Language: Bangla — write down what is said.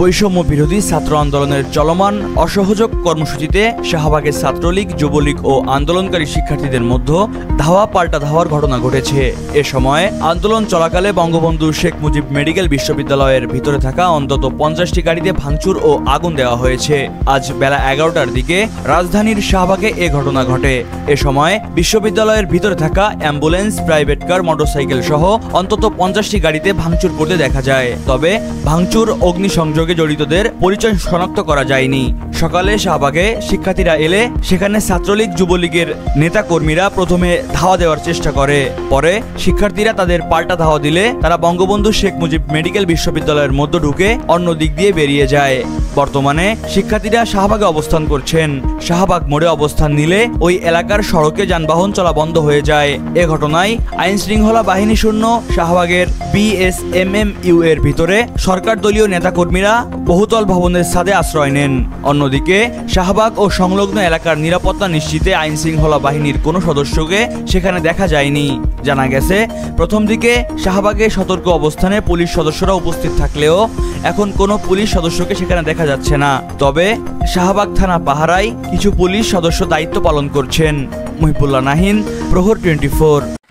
বৈষম্য বিরোধী ছাত্র আন্দোলনের চলমান অসহযোগ কর্মসূচিতে শাহবাগের ছাত্রলীগ, যুবলীগ ও আন্দোলনকারী শিক্ষার্থীদের মধ্যে ধাওয়া পাল্টা ধাওয়ার ঘটনা ঘটেছে। এ সময় আন্দোলন চলাকালে বঙ্গবন্ধু শেখ মুজিব মেডিকেল বিশ্ববিদ্যালয়ের ভিতরে থাকা অন্তত 50টি গাড়িতে ভাঙচুর ও আগুন দেওয়া হয়েছে। আজ বেলা 11টার দিকে রাজধানীর শাহবাগে এ ঘটনা ঘটে। এ সময় বিশ্ববিদ্যালয়ের ভিতরে থাকা অ্যাম্বুলেন্স, প্রাইভেট কার, মোটরসাইকেল সহ অন্তত 50টি গাড়িতে ভাঙচুর করতে দেখা যায়। তবে ভাঙচুর, অগ্নিসংযোগে জড়িতদের পরিচয় শনাক্ত করা যায়নি। সকালে শাহবাগে শিক্ষার্থীরা এলে সেখানে ছাত্রলীগ, যুবলীগের নেতা কর্মীরা প্রথমে ধাওয়া দেওয়ার চেষ্টা করে। পরে শিক্ষার্থীরা তাদের পাল্টা ধাওয়া দিলে তারা বঙ্গবন্ধু শেখ মুজিব মেডিকেল বিশ্ববিদ্যালয়ের মধ্যে ঢুকে অন্য দিক দিয়ে বেরিয়ে যায়। বর্তমানে শিক্ষার্থীরা শাহবাগে অবস্থান করছেন। শাহবাগ মোড়ে অবস্থান নিলে ওই এলাকার সড়কে যানবাহন চলা বন্ধ হয়ে যায়। এ ঘটনায় আইন শৃঙ্খলা বাহিনী শূন্য শাহবাগের বিএসএমএমইউ এর ভিতরে সরকার দলীয় নেতাকর্মীরা বহুতল ভবনের ছাদে আশ্রয় নেন। অন্যদিকে শাহবাগ ও সংলগ্ন এলাকার নিরাপত্তা নিশ্চিতে আইন শৃঙ্খলা বাহিনীর কোনো সদস্যকে সেখানে দেখা যায়নি। জানা গেছে, প্রথম দিকে শাহবাগে সতর্ক অবস্থানে পুলিশ সদস্যরা উপস্থিত থাকলেও এখন কোনো পুলিশ সদস্যকে সেখানে দেখা যাচ্ছে না। তবে শাহবাগ থানা পাহারায় কিছু পুলিশ সদস্য দায়িত্ব পালন করছেন। মহিবুল্লাহ নাহিন, প্রহর 24।